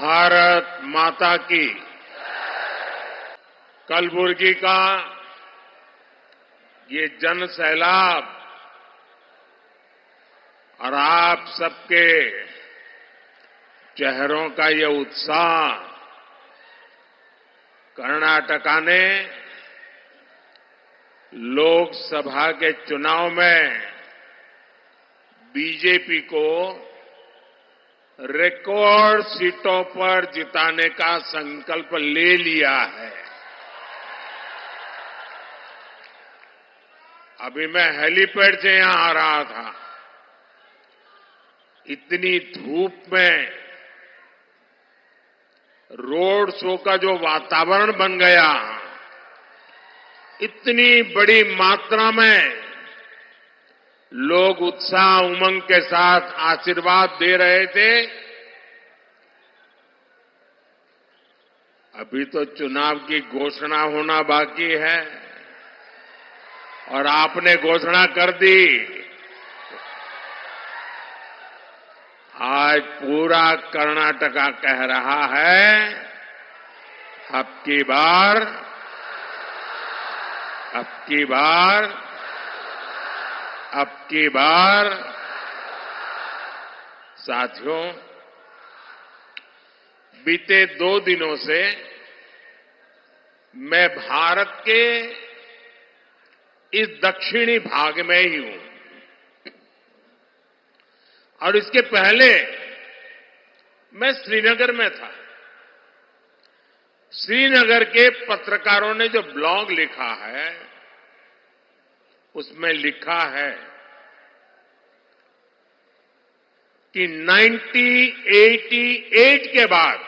भारत माता की। कलबुर्गी का ये जन सैलाब और आप सबके चेहरों का ये उत्साह कर्नाटका ने लोकसभा के चुनाव में बीजेपी को रिकॉर्ड सीटों पर जिताने का संकल्प ले लिया है। अभी मैं हेलीपैड से यहां आ रहा था। इतनी धूप में रोड शो का जो वातावरण बन गया, इतनी बड़ी मात्रा में लोग उत्साह उमंग के साथ आशीर्वाद दे रहे थे। अभी तो चुनाव की घोषणा होना बाकी है और आपने घोषणा कर दी। आज पूरा कर्नाटका कह रहा है, अब की बार साथियों, बीते 2 दिनों से मैं भारत के इस दक्षिणी भाग में ही हूं और इसके पहले मैं श्रीनगर में था। श्रीनगर के पत्रकारों ने जो ब्लॉग लिखा है, उसमें लिखा है कि 1988 के बाद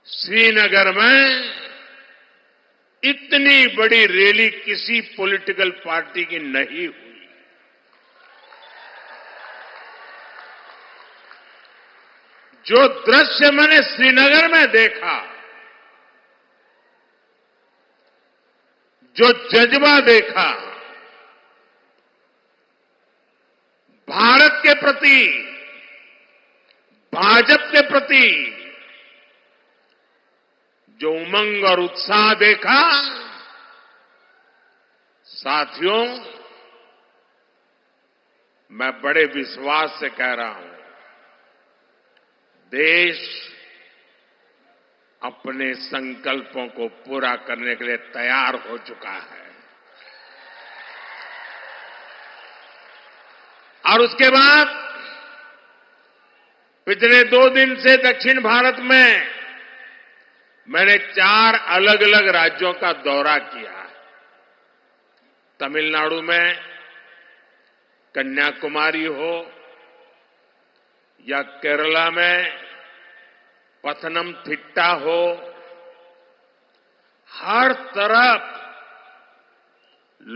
श्रीनगर में इतनी बड़ी रैली किसी पॉलिटिकल पार्टी की नहीं हुई। जो दृश्य मैंने श्रीनगर में देखा, जो जज्बा देखा, भारत के प्रति, भाजपा के प्रति जो उमंग और उत्साह देखा, साथियों, मैं बड़े विश्वास से कह रहा हूं, देश अपने संकल्पों को पूरा करने के लिए तैयार हो चुका है। और उसके बाद पिछले 2 दिन से दक्षिण भारत में मैंने 4 अलग अलग राज्यों का दौरा किया है। तमिलनाडु में कन्याकुमारी हो या केरला में पथनमथिट्टा हो, हर तरफ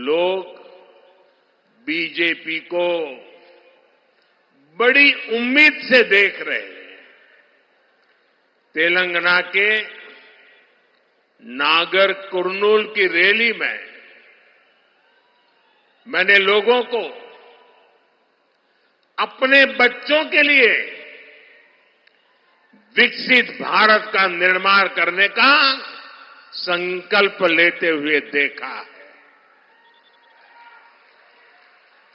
लोग बीजेपी को बड़ी उम्मीद से देख रहे हैं। तेलंगाना के नागर कुर्नूल की रैली में मैंने लोगों को अपने बच्चों के लिए विकसित भारत का निर्माण करने का संकल्प लेते हुए देखा है।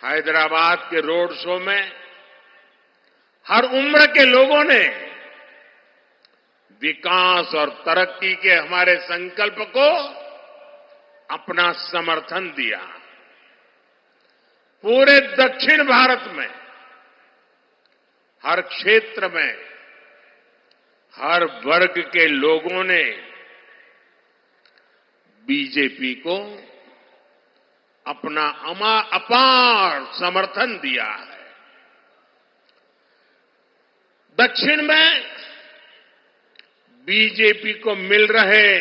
हैदराबाद के रोड शो में हर उम्र के लोगों ने विकास और तरक्की के हमारे संकल्प को अपना समर्थन दिया। पूरे दक्षिण भारत में हर क्षेत्र में हर वर्ग के लोगों ने बीजेपी को अपना अपार समर्थन दिया है। दक्षिण में बीजेपी को मिल रहे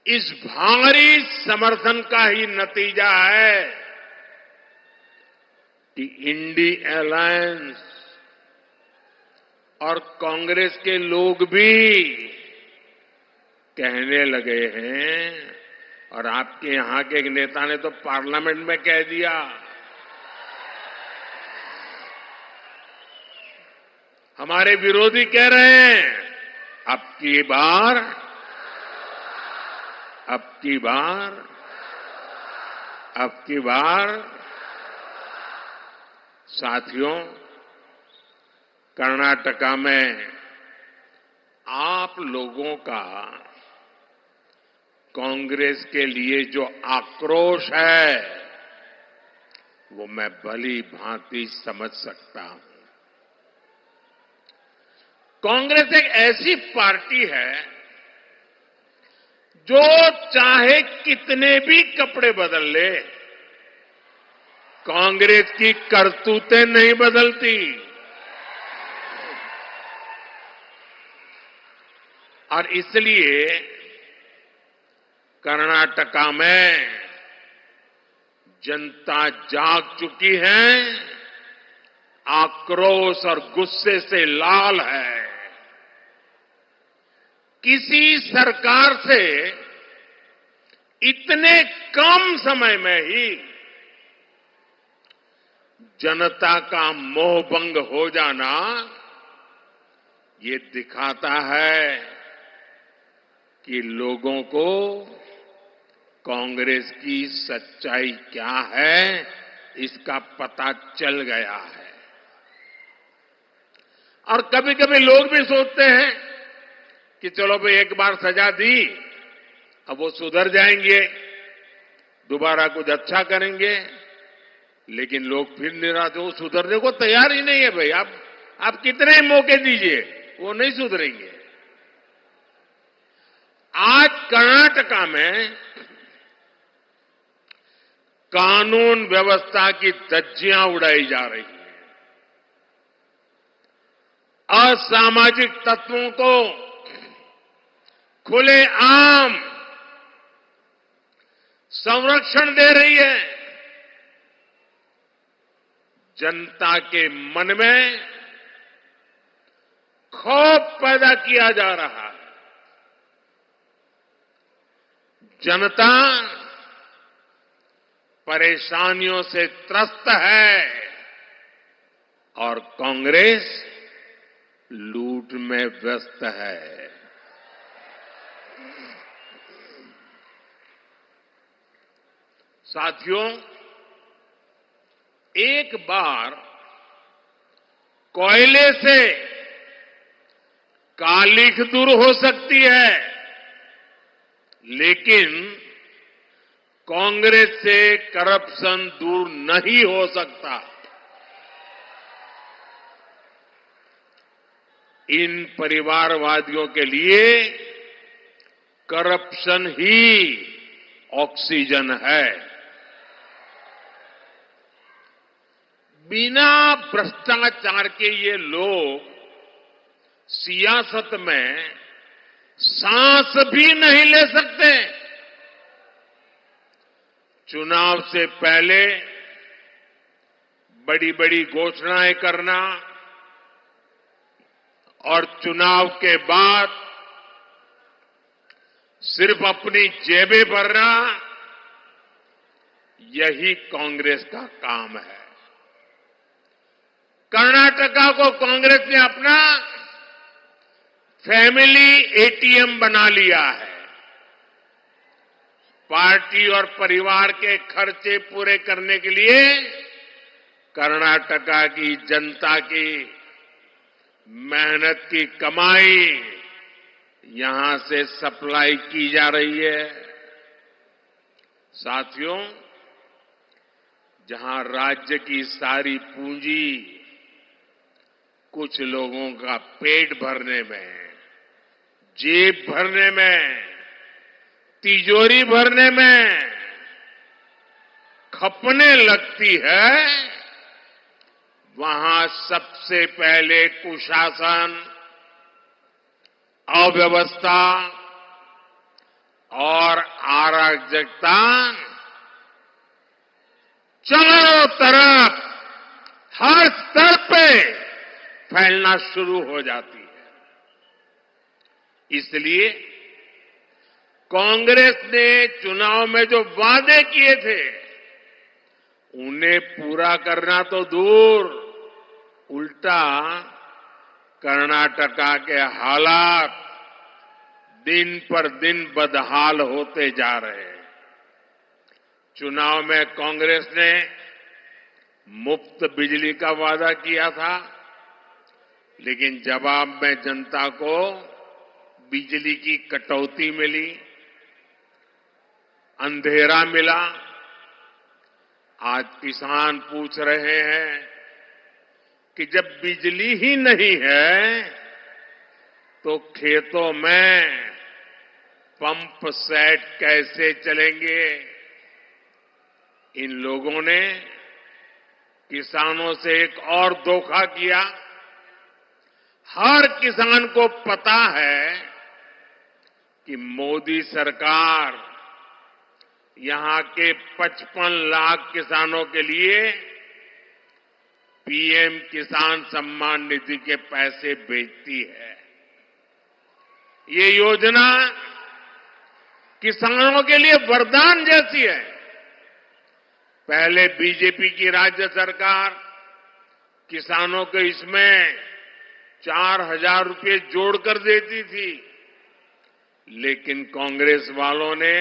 इस भारी समर्थन का ही नतीजा है कि इंडी अलायंस और कांग्रेस के लोग भी कहने लगे हैं, और आपके यहां के एक नेता ने तो पार्लियामेंट में कह दिया हमारे विरोधी कह रहे हैं अब की बार अब की बार अब की बार साथियों, कर्नाटका में आप लोगों का कांग्रेस के लिए जो आक्रोश है वो मैं भली भांति समझ सकता हूं। कांग्रेस एक ऐसी पार्टी है जो चाहे कितने भी कपड़े बदल ले, कांग्रेस की करतूतें नहीं बदलती। और इसलिए कर्नाटका में जनता जाग चुकी है, आक्रोश और गुस्से से लाल है। किसी सरकार से इतने कम समय में ही जनता का मोहभंग हो जाना ये दिखाता है कि लोगों को कांग्रेस की सच्चाई क्या है इसका पता चल गया है। और कभी कभी लोग भी सोचते हैं कि चलो भाई एक बार सजा दी, अब वो सुधर जाएंगे, दोबारा कुछ अच्छा करेंगे। लेकिन लोग फिर निराश, वो सुधरने को तैयार ही नहीं है। भाई आप कितने मौके दीजिए, वो नहीं सुधरेंगे। आज कर्नाटका में कानून व्यवस्था की धज्जियां उड़ाई जा रही हैं। असामाजिक तत्वों को खुलेआम संरक्षण दे रही है। जनता के मन में खौफ पैदा किया जा रहा है। जनता परेशानियों से त्रस्त है और कांग्रेस लूट में व्यस्त है। साथियों, एक बार कोयले से कालिख दूर हो सकती है, लेकिन कांग्रेस से करप्शन दूर नहीं हो सकता। इन परिवारवादियों के लिए करप्शन ही ऑक्सीजन है। बिना भ्रष्टाचार के ये लोग सियासत में सांस भी नहीं ले सकते। चुनाव से पहले बड़ी बड़ी घोषणाएं करना और चुनाव के बाद सिर्फ अपनी जेबें भरना, यही कांग्रेस का काम है। कर्नाटका को कांग्रेस ने अपना फैमिली एटीएम बना लिया है। पार्टी और परिवार के खर्चे पूरे करने के लिए कर्नाटका की जनता की मेहनत की कमाई यहां से सप्लाई की जा रही है। साथियों, जहां राज्य की सारी पूंजी कुछ लोगों का पेट भरने में, जेब भरने में, तिजोरी भरने में खपने लगती है, वहां सबसे पहले कुशासन, अव्यवस्था और अराजकता चारों तरफ हर स्तर पे फैलना शुरू हो जाती है। इसलिए कांग्रेस ने चुनाव में जो वादे किए थे उन्हें पूरा करना तो दूर, उल्टा कर्नाटका के हालात दिन पर दिन बदहाल होते जा रहे हैं। चुनाव में कांग्रेस ने मुफ्त बिजली का वादा किया था, लेकिन जवाब में जनता को बिजली की कटौती मिली, अंधेरा मिला। आज किसान पूछ रहे हैं कि जब बिजली ही नहीं है तो खेतों में पंप सेट कैसे चलेंगे। इन लोगों ने किसानों से एक और धोखा किया। हर किसान को पता है कि मोदी सरकार यहां के 55 लाख किसानों के लिए पीएम किसान सम्मान निधि के पैसे भेजती है। ये योजना किसानों के लिए वरदान जैसी है। पहले बीजेपी की राज्य सरकार किसानों को इसमें 4,000 रुपये जोड़कर देती थी, लेकिन कांग्रेस वालों ने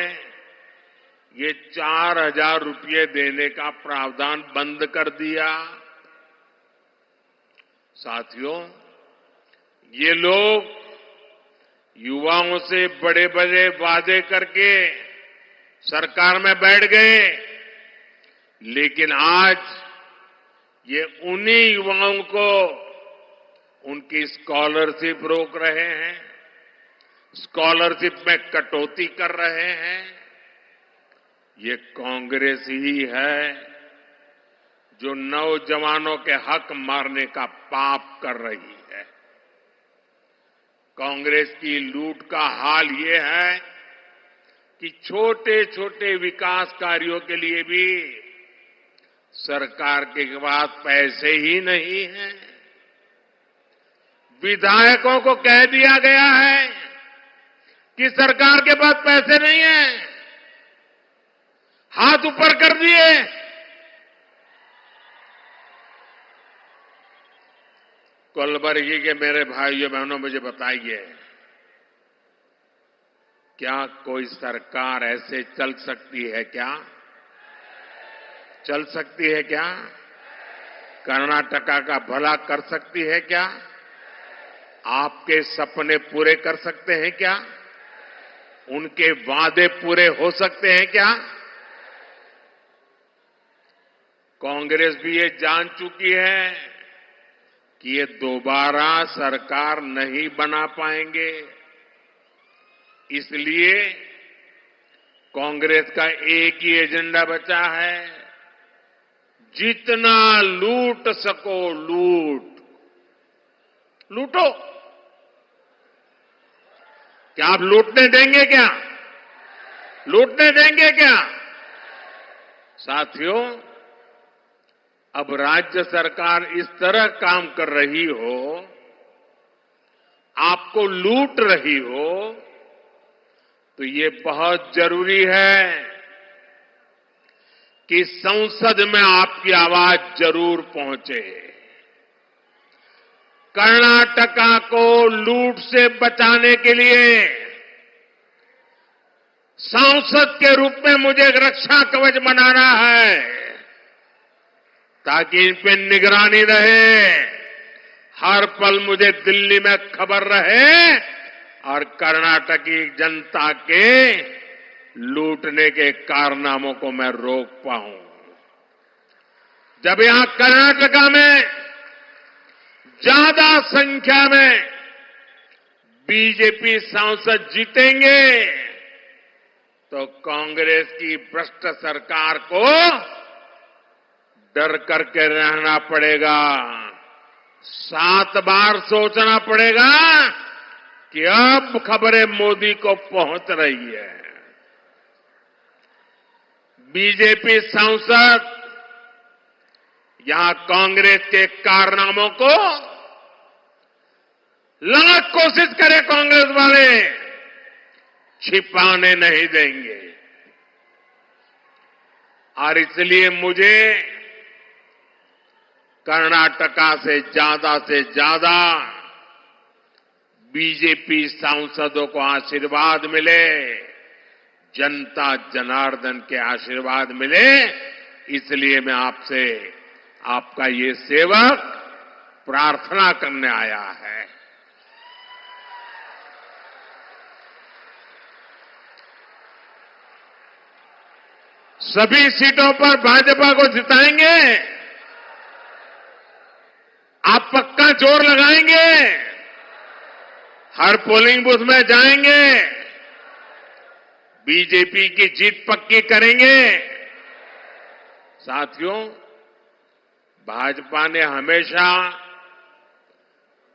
ये 4,000 रुपये देने का प्रावधान बंद कर दिया। साथियों, ये लोग युवाओं से बड़े बड़े वादे करके सरकार में बैठ गए, लेकिन आज ये उन्हीं युवाओं को उनकी स्कॉलरशिप रोक रहे हैं, स्कॉलरशिप में कटौती कर रहे हैं। ये कांग्रेस ही है जो नौजवानों के हक मारने का पाप कर रही है। कांग्रेस की लूट का हाल ये है कि छोटे छोटे विकास कार्यों के लिए भी सरकार के पास पैसे ही नहीं हैं। विधायकों को कह दिया गया है कि सरकार के पास पैसे नहीं हैं, हाथ ऊपर कर दिए। कलबुर्गी के मेरे भाइयों बहनों, मुझे बताइए, क्या कोई सरकार ऐसे चल सकती है क्या? चल सकती है क्या? कर्नाटका का भला कर सकती है क्या? आपके सपने पूरे कर सकते हैं क्या? उनके वादे पूरे हो सकते हैं क्या? कांग्रेस भी ये जान चुकी है कि ये दोबारा सरकार नहीं बना पाएंगे। इसलिए कांग्रेस का एक ही एजेंडा बचा है, जितना लूट सको लूटो। क्या आप लूटने देंगे क्या? लूटने देंगे क्या? साथियों, अब राज्य सरकार इस तरह काम कर रही हो, आपको लूट रही हो, तो ये बहुत जरूरी है कि संसद में आपकी आवाज जरूर पहुंचे। कर्नाटका को लूट से बचाने के लिए सांसद के रूप में मुझे एक रक्षा कवच बनाना है, ताकि इन पे निगरानी रहे, हर पल मुझे दिल्ली में खबर रहे और कर्नाटक की जनता के लूटने के कारनामों को मैं रोक पाऊं। जब यहां कर्नाटका में ज्यादा संख्या में बीजेपी सांसद जीतेंगे तो कांग्रेस की भ्रष्ट सरकार को डर करके रहना पड़ेगा, 7 बार सोचना पड़ेगा कि अब खबरें मोदी को पहुंच रही है। बीजेपी सांसद यहां कांग्रेस के कारनामों को लाख कोशिश करे कांग्रेस वाले, छिपाने नहीं देंगे। और इसलिए मुझे कर्नाटका से ज्यादा बीजेपी सांसदों को आशीर्वाद मिले, जनता जनार्दन के आशीर्वाद मिले, इसलिए मैं आपसे आपका ये सेवक प्रार्थना करने आया है। सभी सीटों पर भाजपा को जिताएंगे। आप पक्का जोर लगाएंगे, हर पोलिंग बूथ में जाएंगे, बीजेपी की जीत पक्की करेंगे। साथियों, भाजपा ने हमेशा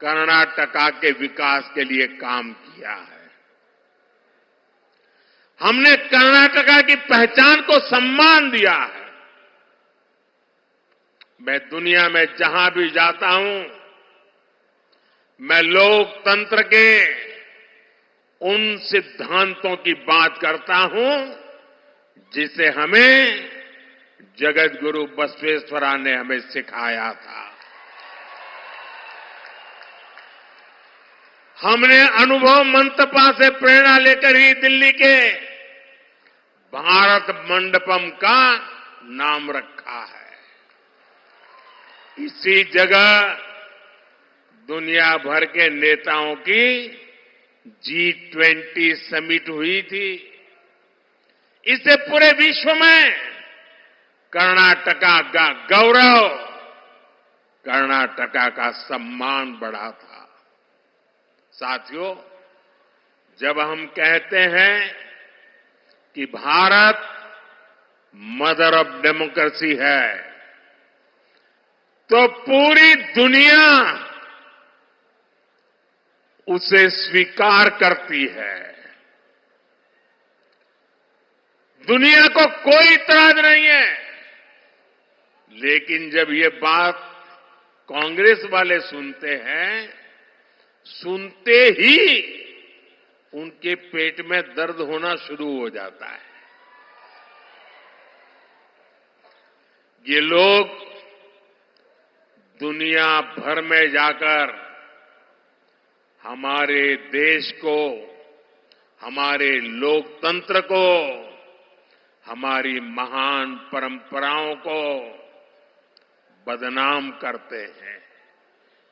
कर्नाटका के विकास के लिए काम किया है। हमने कर्नाटका की पहचान को सम्मान दिया है। मैं दुनिया में जहां भी जाता हूं, मैं लोकतंत्र के उन सिद्धांतों की बात करता हूं जिसे हमें जगत गुरु बसवेश्वरा ने हमें सिखाया था। हमने अनुभव मंटपा से प्रेरणा लेकर ही दिल्ली के भारत मंडपम का नाम रखा है। इसी जगह दुनिया भर के नेताओं की G20 समिट हुई थी। इससे पूरे विश्व में कर्नाटका का गौरव, कर्नाटका का सम्मान बढ़ा था। साथियों, जब हम कहते हैं कि भारत मदर ऑफ डेमोक्रेसी है, तो पूरी दुनिया उसे स्वीकार करती है। दुनिया को कोई इतराज नहीं है। लेकिन जब ये बात कांग्रेस वाले सुनते हैं, सुनते ही उनके पेट में दर्द होना शुरू हो जाता है। ये लोग दुनिया भर में जाकर हमारे देश को, हमारे लोकतंत्र को, हमारी महान परंपराओं को बदनाम करते हैं।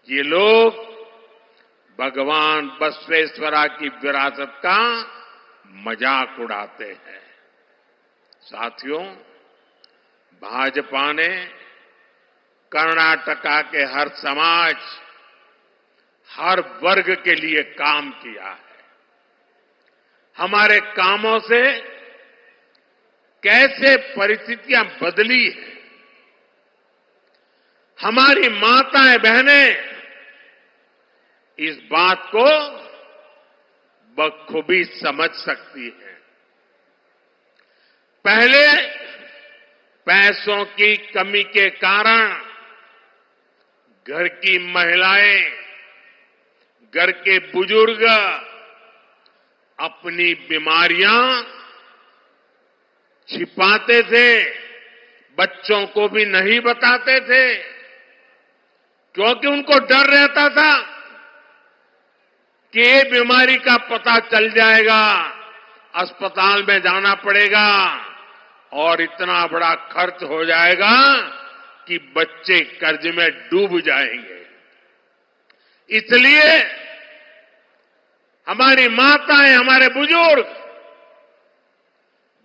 ये लोग भगवान बसवेश्वरा की विरासत का मजाक उड़ाते हैं। साथियों, भाजपा ने कर्नाटका के हर समाज, हर वर्ग के लिए काम किया है। हमारे कामों से कैसे परिस्थितियां बदली हैं, हमारी माताएं बहनें इस बात को बखूबी समझ सकती हैं। पहले पैसों की कमी के कारण घर की महिलाएं, घर के बुजुर्ग अपनी बीमारियां छिपाते थे, बच्चों को भी नहीं बताते थे, क्योंकि उनको डर रहता था कि ये बीमारी का पता चल जाएगा, अस्पताल में जाना पड़ेगा और इतना बड़ा खर्च हो जाएगा कि बच्चे कर्ज में डूब जाएंगे। इसलिए हमारी माताएं, हमारे बुजुर्ग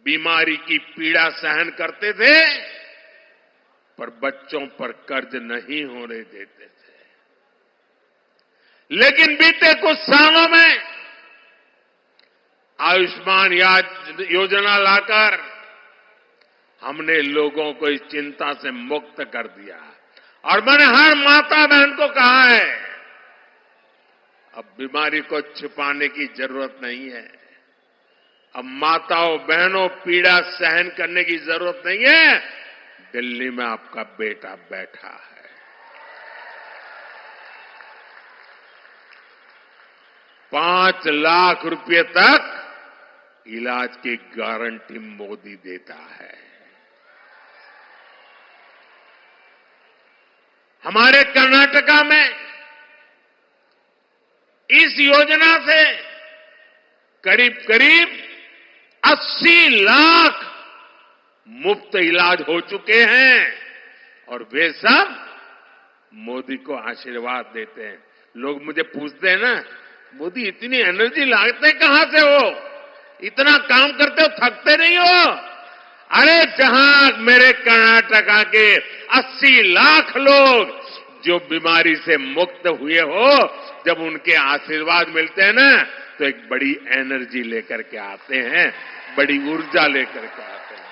बीमारी की पीड़ा सहन करते थे, पर बच्चों पर कर्ज नहीं होने देते थे। लेकिन बीते कुछ सालों में आयुष्मान योजना लाकर हमने लोगों को इस चिंता से मुक्त कर दिया। और मैंने हर माता बहन को कहा है, अब बीमारी को छिपाने की जरूरत नहीं है। अब माताओं बहनों पीड़ा सहन करने की जरूरत नहीं है। दिल्ली में आपका बेटा बैठा है, 5 लाख रुपए तक इलाज की गारंटी मोदी देता है। हमारे कर्नाटका में इस योजना से करीब करीब 80 लाख मुफ्त इलाज हो चुके हैं और वे सब मोदी को आशीर्वाद देते हैं। लोग मुझे पूछते हैं ना, मोदी इतनी एनर्जी लाते कहां से हो, इतना काम करते हो, थकते नहीं हो? अरे जहां मेरे कर्नाटका के 80 लाख लोग जो बीमारी से मुक्त हुए हो, जब उनके आशीर्वाद मिलते हैं ना, तो एक बड़ी एनर्जी लेकर के आते हैं, बड़ी ऊर्जा लेकर के आते हैं।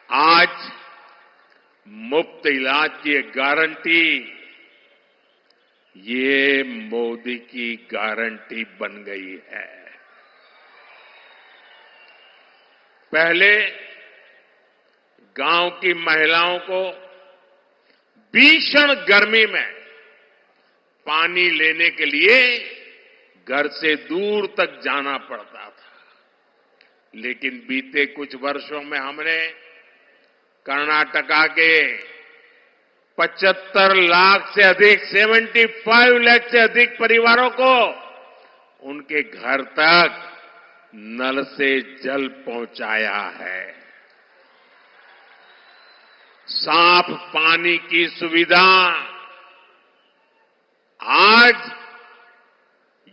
आज मुफ्त इलाज की एक गारंटी, ये मोदी की गारंटी बन गई है। पहले गांव की महिलाओं को भीषण गर्मी में पानी लेने के लिए घर से दूर तक जाना पड़ता था, लेकिन बीते कुछ वर्षों में हमने कर्नाटका के 75 लाख से अधिक 75 लाख से अधिक परिवारों को उनके घर तक नल से जल पहुंचाया है। साफ पानी की सुविधा आज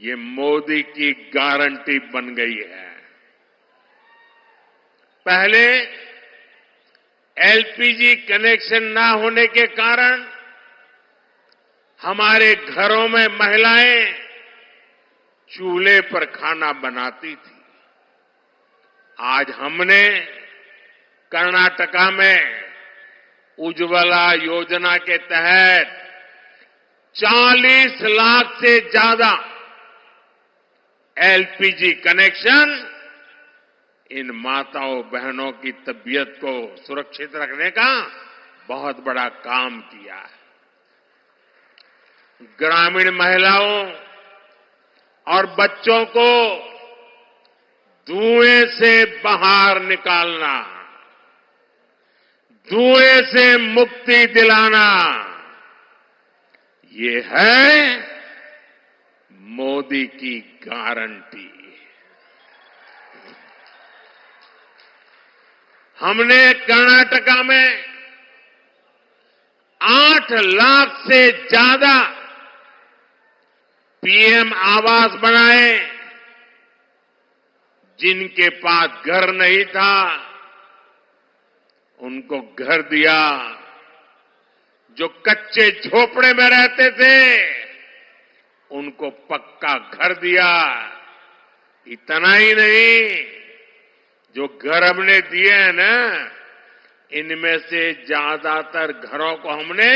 ये मोदी की गारंटी बन गई है। पहले एलपीजी कनेक्शन ना होने के कारण हमारे घरों में महिलाएं चूल्हे पर खाना बनाती थी। आज हमने कर्नाटका में उज्ज्वला योजना के तहत 40 लाख से ज्यादा एलपीजी कनेक्शन इन माताओं बहनों की तबीयत को सुरक्षित रखने का बहुत बड़ा काम किया है। ग्रामीण महिलाओं और बच्चों को धुएं से बाहर निकालना, धुएं से मुक्ति दिलाना, ये है मोदी की गारंटी। हमने कर्नाटका में 8 लाख से ज्यादा पीएम आवास बनाए। जिनके पास घर नहीं था उनको घर दिया, जो कच्चे झोपड़े में रहते थे उनको पक्का घर दिया। इतना ही नहीं, जो घर हमने दिए हैं ना, इनमें से ज्यादातर घरों को हमने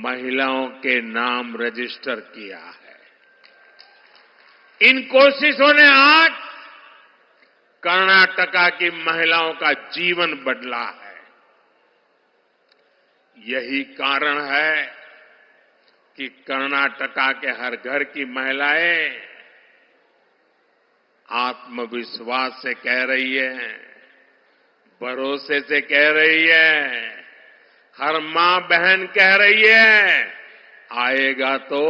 महिलाओं के नाम रजिस्टर किया है। इन कोशिशों ने आज कर्नाटका की महिलाओं का जीवन बदला है। यही कारण है कि कर्नाटका के हर घर की महिलाएं आत्मविश्वास से कह रही है, भरोसे से कह रही है, हर मां बहन कह रही है, आएगा तो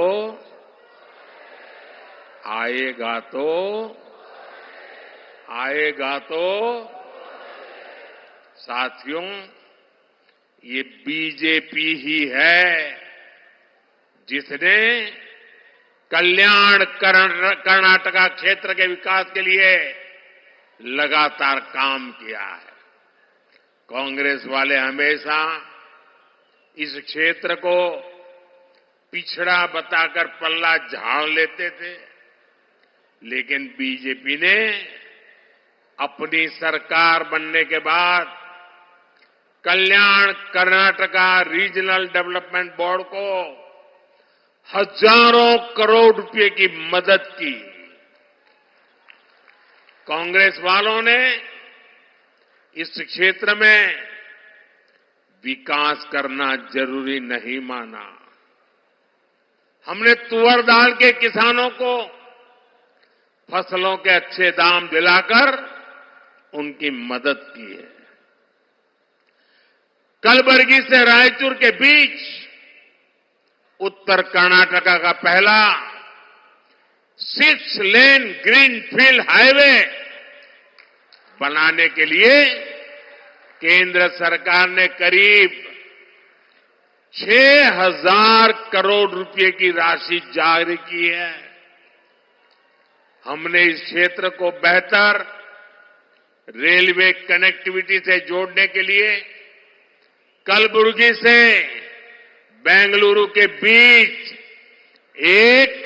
आएगा तो आएगा तो। साथियों, ये बीजेपी ही है जिसने कल्याण कर्नाटका क्षेत्र के विकास के लिए लगातार काम किया है। कांग्रेस वाले हमेशा इस क्षेत्र को पिछड़ा बताकर पल्ला झाड़ लेते थे, लेकिन बीजेपी ने अपनी सरकार बनने के बाद कल्याण कर्नाटका रीजनल डेवलपमेंट बोर्ड को हजारों करोड़ रुपए की मदद की। कांग्रेस वालों ने इस क्षेत्र में विकास करना जरूरी नहीं माना। हमने तुअर दाल के किसानों को फसलों के अच्छे दाम दिलाकर उनकी मदद की है। कलबुर्गी से रायचूर के बीच उत्तर कर्नाटका का पहला 6 लेन ग्रीनफील्ड हाईवे बनाने के लिए केंद्र सरकार ने करीब 6,000 करोड़ रुपए की राशि जारी की है। हमने इस क्षेत्र को बेहतर रेलवे कनेक्टिविटी से जोड़ने के लिए कलबुर्गी से बेंगलुरु के बीच एक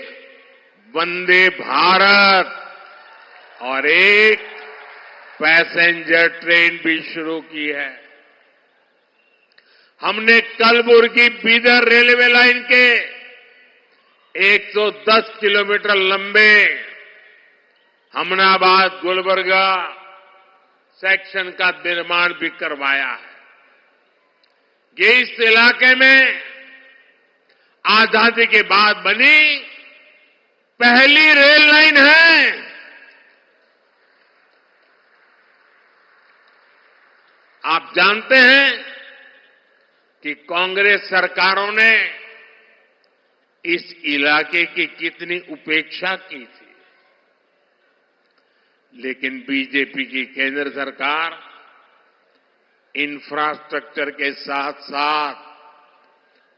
वंदे भारत और एक पैसेंजर ट्रेन भी शुरू की है। हमने कलबुर्गी बीदर रेलवे लाइन के 110 किलोमीटर लंबे हमनाबाद गुलबर्गा सेक्शन का निर्माण भी करवाया है। ये इस इलाके में आजादी के बाद बनी पहली रेल लाइन है। आप जानते हैं कि कांग्रेस सरकारों ने इस इलाके की कितनी उपेक्षा की थी, लेकिन बीजेपी की केंद्र सरकार इंफ्रास्ट्रक्चर के साथ साथ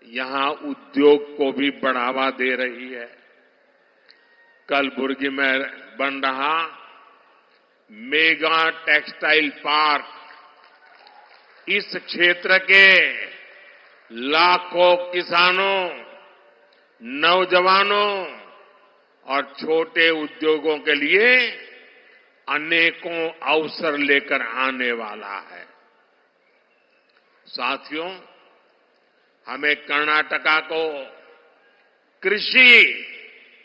यहां उद्योग को भी बढ़ावा दे रही है। कलबुर्गी में बन रहा मेगा टेक्सटाइल पार्क इस क्षेत्र के लाखों किसानों, नौजवानों और छोटे उद्योगों के लिए अनेकों अवसर लेकर आने वाला है। साथियों, हमें कर्नाटका को कृषि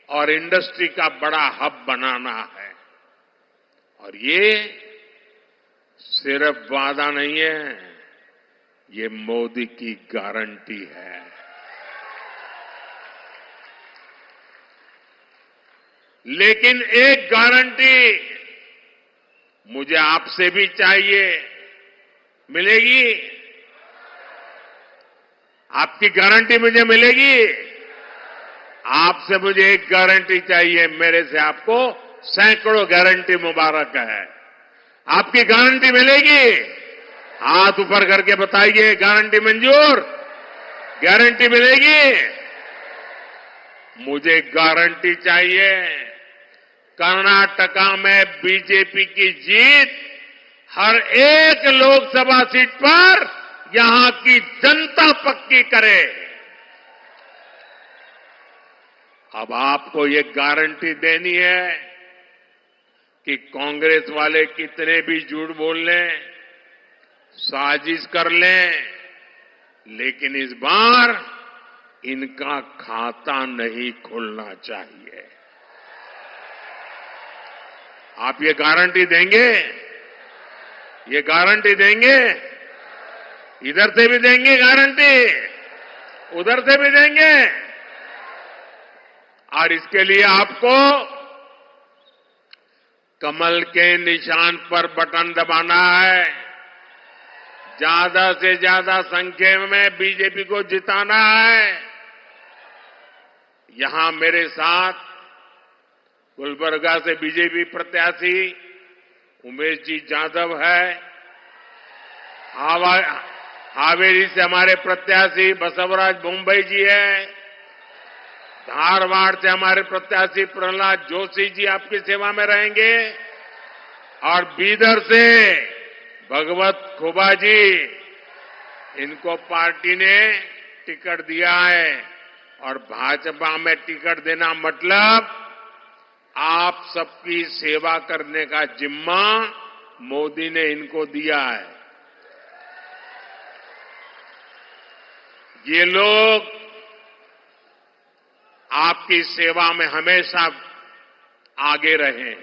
और इंडस्ट्री का बड़ा हब बनाना है और ये सिर्फ वादा नहीं है, ये मोदी की गारंटी है। लेकिन एक गारंटी मुझे आपसे भी चाहिए, मिलेगी? आपकी गारंटी मुझे मिलेगी? आपसे मुझे एक गारंटी चाहिए, मेरे से आपको सैकड़ों गारंटी मुबारक है। आपकी गारंटी मिलेगी? हाथ ऊपर करके बताइए, गारंटी मंजूर? गारंटी मिलेगी? मुझे गारंटी चाहिए। कर्नाटका में बीजेपी की जीत हर एक लोकसभा सीट पर यहां की जनता पक्की करे। अब आपको ये गारंटी देनी है कि कांग्रेस वाले कितने भी झूठ बोल लें, साजिश कर लें, लेकिन इस बार इनका खाता नहीं खुलना चाहिए। आप ये गारंटी देंगे? ये गारंटी देंगे? इधर से भी देंगे गारंटी, उधर से भी देंगे। और इसके लिए आपको कमल के निशान पर बटन दबाना है, ज्यादा से ज्यादा संख्या में बीजेपी को जिताना है। यहां मेरे साथ गुलबर्गा से बीजेपी प्रत्याशी उमेश जी जाधव है, हावेरी से हमारे प्रत्याशी बसवराज मुंबई जी है, धारवाड़ से हमारे प्रत्याशी प्रहलाद जोशी जी आपकी सेवा में रहेंगे और बीदर से भगवत खुबा जी, इनको पार्टी ने टिकट दिया है। और भाजपा में टिकट देना मतलब आप सबकी सेवा करने का जिम्मा मोदी ने इनको दिया है। ये लोग आपकी सेवा में हमेशा आगे रहे हैं,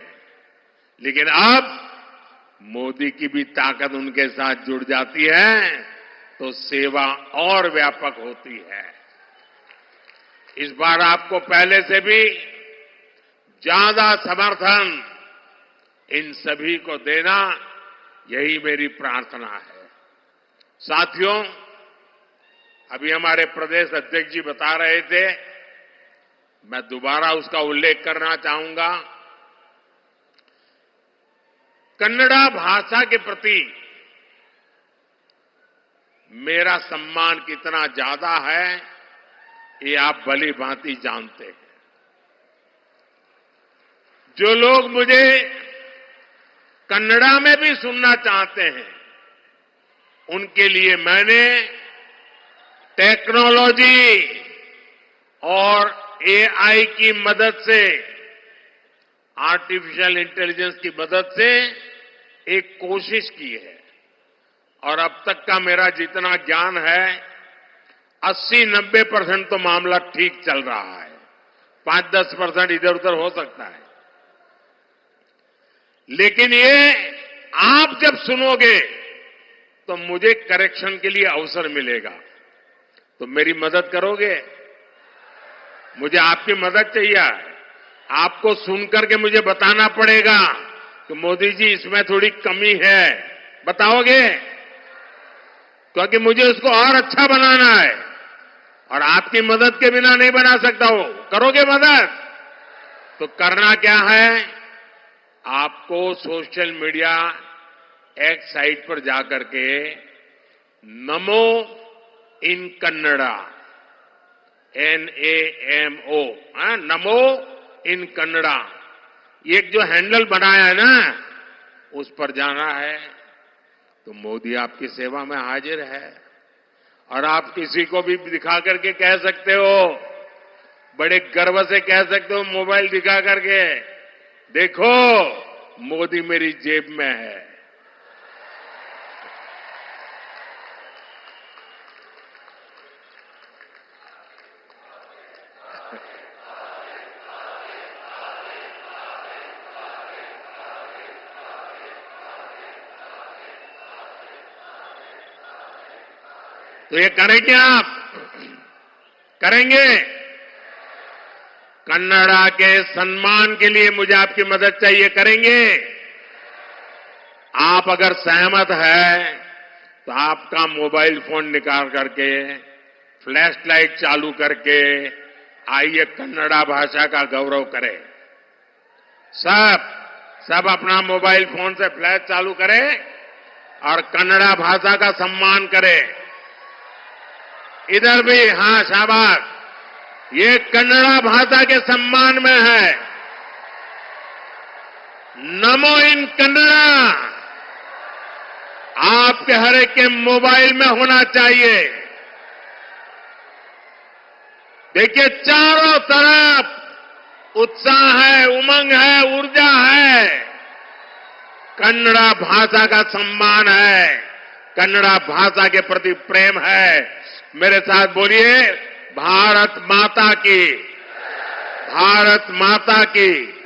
लेकिन अब मोदी की भी ताकत उनके साथ जुड़ जाती है तो सेवा और व्यापक होती है। इस बार आपको पहले से भी ज्यादा समर्थन इन सभी को देना, यही मेरी प्रार्थना है। साथियों, अभी हमारे प्रदेश अध्यक्ष जी बता रहे थे, मैं दोबारा उसका उल्लेख करना चाहूंगा। कन्नड़ा भाषा के प्रति मेरा सम्मान कितना ज्यादा है, ये आप भली भांति जानते हैं। जो लोग मुझे कन्नड़ा में भी सुनना चाहते हैं, उनके लिए मैंने टेक्नोलॉजी और एआई की मदद से, आर्टिफिशियल इंटेलिजेंस की मदद से एक कोशिश की है। और अब तक का मेरा जितना ज्ञान है, 80-90% तो मामला ठीक चल रहा है। 5-10% इधर उधर हो सकता है। लेकिन ये आप जब सुनोगे तो मुझे करेक्शन के लिए अवसर मिलेगा। तो मेरी मदद करोगे? मुझे आपकी मदद चाहिए। आपको सुनकर के मुझे बताना पड़ेगा कि मोदी जी इसमें थोड़ी कमी है। बताओगे? क्योंकि मुझे उसको और अच्छा बनाना है और आपकी मदद के बिना नहीं बना सकता हूं। करोगे मदद? तो करना क्या है, आपको सोशल मीडिया एक्स साइट पर जाकर के नमो इन कन्नड़ा, NAMO, नमो इन कन्नड़ा, ये जो हैंडल बनाया है ना, उस पर जाना है। तो मोदी आपकी सेवा में हाजिर है। और आप किसी को भी दिखा करके कह सकते हो, बड़े गर्व से कह सकते हो मोबाइल दिखा करके, देखो मोदी मेरी जेब में है। तो ये करेंगे आप? करेंगे? कन्नड़ा के सम्मान के लिए मुझे आपकी मदद चाहिए। करेंगे? आप अगर सहमत है तो आपका मोबाइल फोन निकाल करके, फ्लैश लाइट चालू करके आइए कन्नड़ा भाषा का गौरव करें। सब अपना मोबाइल फोन से फ्लैश चालू करें और कन्नड़ा भाषा का सम्मान करें। इधर भी, हां, शाबाश। ये कन्नड़ा भाषा के सम्मान में है। नमो इन कन्नड़ा आपके हर एक के मोबाइल में होना चाहिए। देखिए, चारों तरफ उत्साह है, उमंग है, ऊर्जा है। कन्नड़ा भाषा का सम्मान है, कन्नड़ा भाषा के प्रति प्रेम है। मेरे साथ बोलिए, भारत माता की, भारत माता की।